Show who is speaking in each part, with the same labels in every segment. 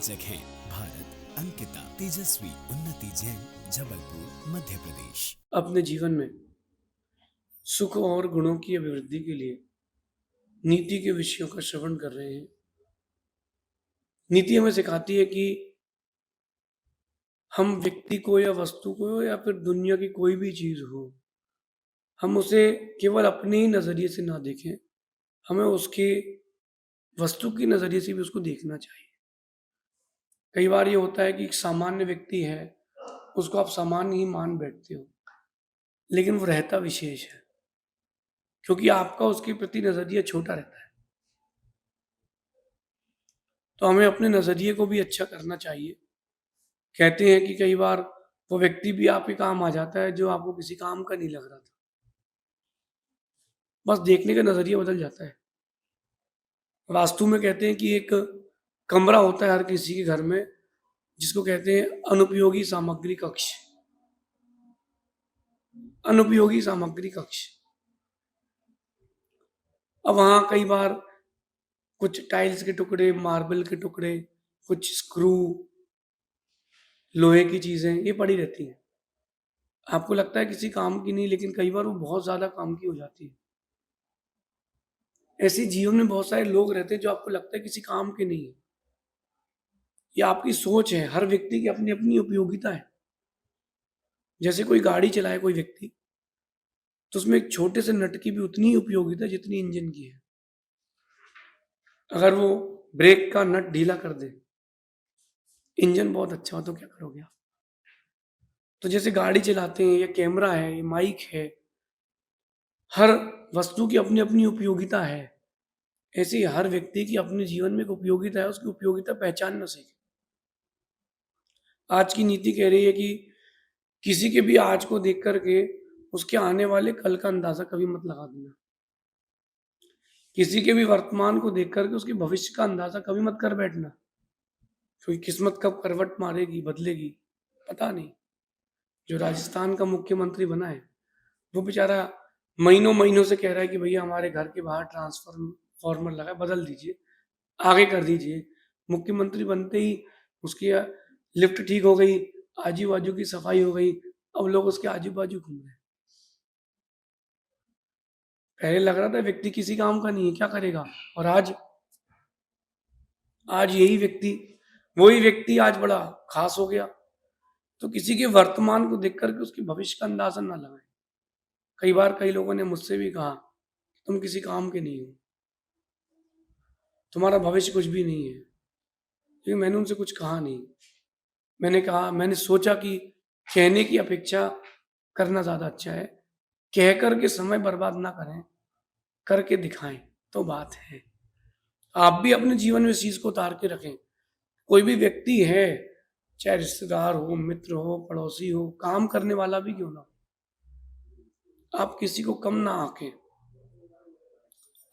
Speaker 1: प्रायोजक हैं भारत, अंकिता, तेजस्वी, उन्नति जैन, जबलपुर, मध्य प्रदेश।
Speaker 2: अपने जीवन में सुख और गुणों की अभिवृद्धि के लिए नीति के विषयों का श्रवण कर रहे हैं। नीति हमें सिखाती है कि हम व्यक्ति को या वस्तु को या फिर दुनिया की कोई भी चीज हो, हम उसे केवल अपने ही नजरिए से ना देखें, हमें उसके वस्तु की नजरिए से भी उसको देखना चाहिए। कई बार ये होता है कि एक सामान्य व्यक्ति है, उसको आप सामान्य ही मान बैठते हो, लेकिन वो रहता विशेष है, क्योंकि आपका उसके प्रति नजरिया छोटा रहता है। तो हमें अपने नजरिए को भी अच्छा करना चाहिए। कहते हैं कि कई बार वो व्यक्ति भी आपके काम आ जाता है जो आपको किसी काम का नहीं लग रहा था, बस देखने का नजरिया बदल जाता है। वास्तु में कहते हैं कि एक कमरा होता है हर किसी के घर में, जिसको कहते हैं अनुपयोगी सामग्री कक्ष। अनुपयोगी सामग्री कक्ष। अब वहां कई बार कुछ टाइल्स के टुकड़े, मार्बल के टुकड़े, कुछ स्क्रू, लोहे की चीजें ये पड़ी रहती हैं। आपको लगता है किसी काम की नहीं, लेकिन कई बार वो बहुत ज्यादा काम की हो जाती है। ऐसे जीवन में बहुत सारे लोग रहते हैं जो आपको लगता है किसी काम के नहीं है। ये आपकी सोच है। हर व्यक्ति की अपनी अपनी उपयोगिता है। जैसे कोई गाड़ी चलाए कोई व्यक्ति, तो उसमें एक छोटे से नट की भी उतनी ही उपयोगिता है जितनी इंजन की है। अगर वो ब्रेक का नट ढीला कर दे, इंजन बहुत अच्छा हो, तो क्या करोगे आप? तो जैसे गाड़ी चलाते हैं, या कैमरा है, या माइक है, हर वस्तु की अपनी अपनी उपयोगिता है। ऐसे ही हर व्यक्ति की अपने जीवन में एक उपयोगिता है, उसकी उपयोगिता पहचानना सीखे। आज की नीति कह रही है कि किसी के भी आज को देख करके उसके आने वाले कल का अंदाजा कभी मत लगा देना। किसी के भी वर्तमान को देख करके उसके भविष्य का अंदाजा कभी मत कर बैठना, क्योंकि किस्मत कब करवट मारेगी, बदलेगी, पता नहीं। जो राजस्थान का मुख्यमंत्री बना है, वो बेचारा महीनों महीनों से कह रहा है कि भैया हमारे घर के बाहर ट्रांसफार्मर लगा है, बदल दीजिए, आगे कर दीजिए। मुख्यमंत्री बनते ही उसकी लिफ्ट ठीक हो गई, आजू बाजू की सफाई हो गई, अब लोग उसके आजू बाजू घूम रहे हैं। पहले लग रहा था व्यक्ति किसी काम का नहीं है, क्या करेगा, और आज आज वही व्यक्ति आज बड़ा खास हो गया। तो किसी के वर्तमान को देख करके उसके भविष्य का अंदाजा ना लगाएं। कई बार कई लोगों ने मुझसे भी कहा, तुम किसी काम के नहीं हो, तुम्हारा भविष्य कुछ भी नहीं है, लेकिन मैंने उनसे कुछ कहा नहीं। मैंने सोचा कि कहने की अपेक्षा करना ज्यादा अच्छा है। कह करके समय बर्बाद ना करें, करके दिखाएं तो बात है। आप भी अपने जीवन में इस चीज को उतार के रखें। कोई भी व्यक्ति है, चाहे रिश्तेदार हो, मित्र हो, पड़ोसी हो, काम करने वाला भी क्यों ना हो, आप किसी को कम ना आके,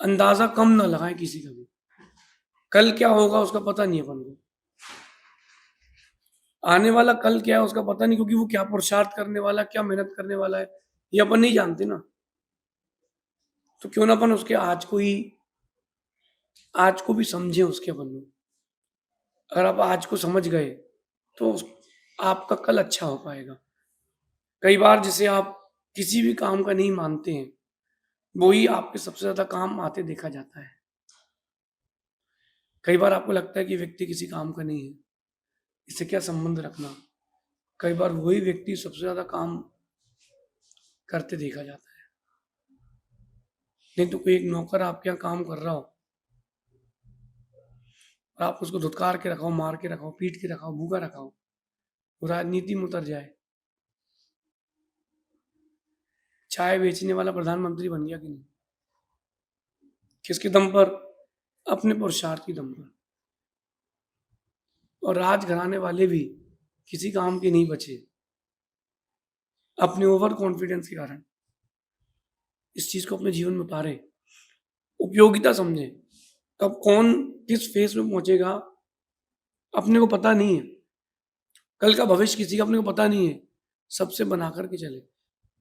Speaker 2: अंदाजा कम ना लगाएं किसी का भी। कल क्या होगा उसका पता नहीं है अपन को। आने वाला कल क्या है उसका पता नहीं, क्योंकि वो क्या पुरुषार्थ करने वाला, क्या मेहनत करने वाला है, ये अपन नहीं जानते ना। तो क्यों ना अपन उसके आज को भी समझे उसके अपन में। अगर आप आज को समझ गए तो आपका कल अच्छा हो पाएगा। कई बार जिसे आप किसी भी काम का नहीं मानते हैं, वो ही आपके सबसे ज्यादा काम आते देखा जाता है। कई बार आपको लगता है कि व्यक्ति किसी काम का नहीं है, इससे क्या संबंध रखना। कई बार वही व्यक्ति सबसे ज्यादा काम करते देखा जाता है। नहीं तो कोई एक नौकर आपके यहाँ काम कर रहा हो और आप उसको धुतकार के रखाओ, मार के रखाओ, पीट के रखाओ, भूखा रखाओ, वो राजनीति में उतर जाए। चाय बेचने वाला प्रधानमंत्री बन गया कि नहीं? किसके दम पर? अपने पुरुषार्थ के दम पर। और राजघराने वाले भी किसी काम के नहीं बचे, अपने ओवर कॉन्फिडेंस के कारण। इस चीज को अपने जीवन में उतारे, उपयोगिता समझे। कब कौन किस फेस में पहुंचेगा अपने को पता नहीं है। कल का भविष्य किसी का अपने को पता नहीं है। सबसे बना करके चले।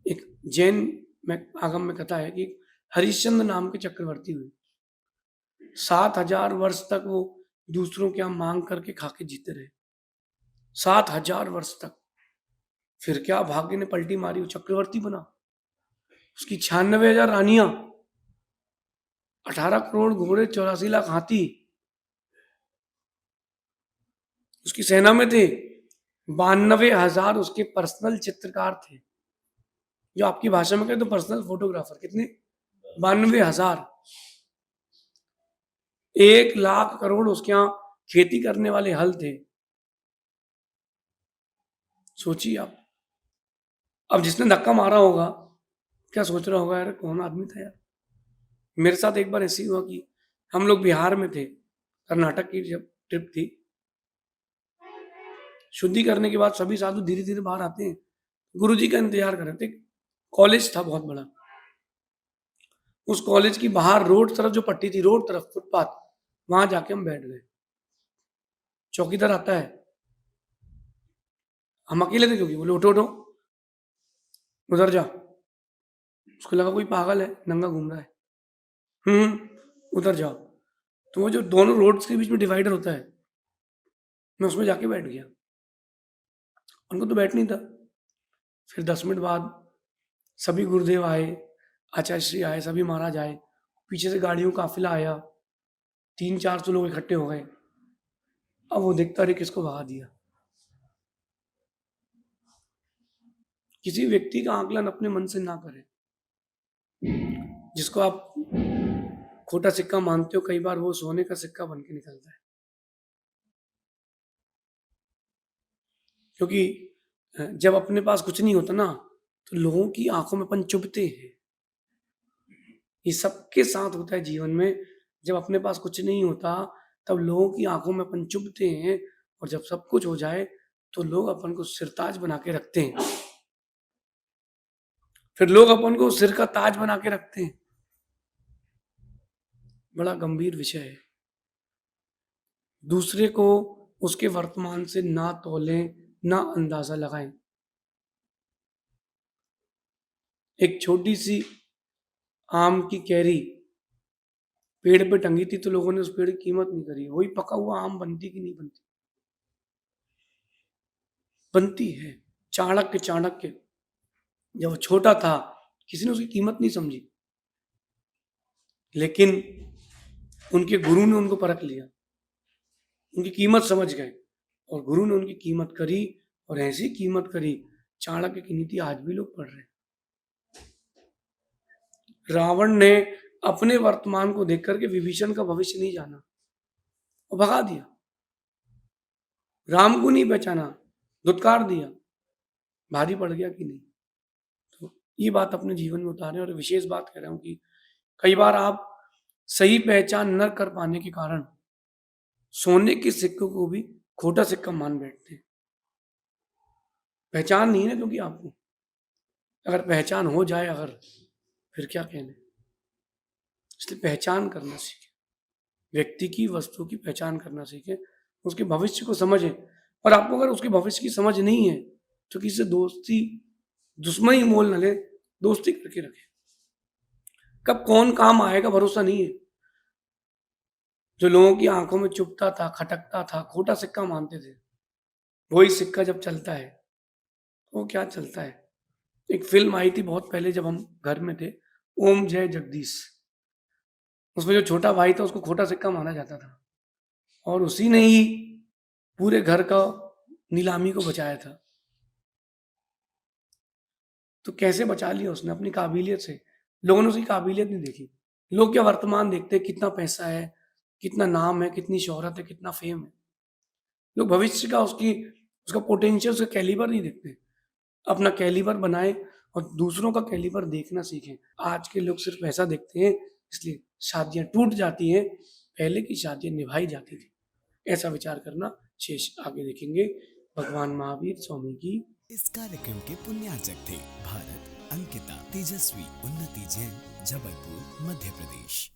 Speaker 2: एक जैन में आगम में कथा है कि हरिश्चंद्र नाम के चक्रवर्ती हुए, 7,000 वर्ष तक वो दूसरों के यहाँ मांग करके खा के जीते रहे 7,000 वर्ष तक। फिर क्या भाग्य ने पलटी मारी, वो चक्रवर्ती बना। उसकी 96,000 रानियां, 18 करोड़ घोड़े, 84 लाख हाथी उसकी सेना में थे। 92,000 उसके पर्सनल चित्रकार थे, जो आपकी भाषा में कहें तो पर्सनल फोटोग्राफर। कितने? 92,000। 1 लाख करोड़ उसके यहाँ खेती करने वाले हल थे। सोचिए आप। अब जिसने धक्का मारा होगा क्या सोच रहा होगा, यार कौन आदमी था यार। मेरे साथ एक बार ऐसी हुआ कि हम लोग बिहार में थे, कर्नाटक की जब ट्रिप थी। शुद्धि करने के बाद सभी साधु धीरे धीरे बाहर आते हैं, गुरुजी का इंतजार कर रहे थे। कॉलेज था बहुत बड़ा। उस कॉलेज की बाहर रोड तरफ जो पट्टी थी, रोड तरफ फुटपाथ, वहां जाके हम बैठ गए। चौकीदार आता है, हम अकेले थे क्योंकि, बोले उठो उठो उधर जा। उसको लगा कोई पागल है, नंगा घूम रहा है। उधर जाओ। तो वो जो दोनों रोड्स के बीच में डिवाइडर होता है, मैं उसमें जाके बैठ गया। उनको तो बैठ नहीं था। फिर 10 मिनट बाद सभी गुरुदेव आए, आचार्य श्री आए, सभी महाराज आए, पीछे से गाड़ियों का काफिला आया, 300-400 लोग इकट्ठे हो गए। अब वो देखता रहे किसको भगा दिया। किसी व्यक्ति का आकलन अपने मन से ना करें। जिसको आप खोटा सिक्का मानते हो, कई बार वो सोने का सिक्का बन के निकलता है। क्योंकि जब अपने पास कुछ नहीं होता ना, तो लोगों की आंखों में अपन चुभते हैं। ये सबके साथ होता है जीवन में। जब अपने पास कुछ नहीं होता, तब लोगों की आंखों में अपन चुभते हैं, और जब सब कुछ हो जाए तो लोग अपन को सिरताज बना के रखते हैं। फिर लोग अपन को सिर का ताज बना के रखते हैं। बड़ा गंभीर विषय है। दूसरे को उसके वर्तमान से ना तौलें, ना अंदाजा लगाएं। एक छोटी सी आम की कैरी पेड़ पे टंगी थी, तो लोगों ने उस पेड़ की कीमत नहीं करी। वही पका हुआ आम बनती कि नहीं बनती? बनती है। चाणक्य जब वो छोटा था, किसी ने उसकी कीमत नहीं समझी, लेकिन उनके गुरु ने उनको परख लिया, उनकी कीमत समझ गए, और गुरु ने उनकी कीमत करी, और ऐसी कीमत करी। चाणक्य की नीति आज भी लोग पढ़ रहे हैं। रावण ने अपने वर्तमान को देख करके विभीषण का भविष्य नहीं जाना और भगा दिया। राम को नहीं पहचाना, धुतकार दिया। भारी पड़ गया कि नहीं? तो ये बात अपने जीवन में उतारें। और विशेष बात कह रहा हूं कि कई बार आप सही पहचान न कर पाने के कारण सोने के सिक्कों को भी खोटा सिक्का मान बैठते हैं। पहचान नहीं है, क्योंकि आपको अगर पहचान हो जाए, अगर, फिर क्या कहने। इसलिए पहचान करना सीखें, व्यक्ति की, वस्तु की पहचान करना सीखें, उसके भविष्य को समझें। और आपको अगर उसके भविष्य की समझ नहीं है, तो किसी से दोस्ती, दुश्मनी मोल न ले, दोस्ती करके रखें। कब कौन काम आएगा भरोसा नहीं है। जो लोगों की आंखों में चुभता था, खटकता था, खोटा सिक्का मानते थे, वही सिक्का जब चलता है, वो क्या चलता है। एक फिल्म आई थी बहुत पहले, जब हम घर में थे, ओम जय जगदीश। उसमें जो छोटा भाई था, उसको खोटा सिक्का माना जाता था, और उसी ने ही पूरे घर का नीलामी को बचाया था। तो कैसे बचा लिया उसने? अपनी काबिलियत से। लोगों ने उसकी काबिलियत नहीं देखी। लोग क्या वर्तमान देखते हैं, कितना पैसा है, कितना नाम है, कितनी शोहरत है, कितना फेम है। लोग भविष्य का, उसका पोटेंशियल, उसका कैलिबर नहीं देखते। अपना कैलिबर बनाए और दूसरों का कैलिबर देखना सीखें। आज के लोग सिर्फ पैसा देखते हैं, इसलिए शादियां टूट जाती हैं। पहले की शादियां निभाई जाती थी। ऐसा विचार करना। शेष आगे देखेंगे। भगवान महावीर स्वामी की।
Speaker 1: इस कार्यक्रम के पुण्यार्चक थे भारत, अंकिता, तेजस्वी, उन्नति जैन, जबलपुर, मध्य प्रदेश।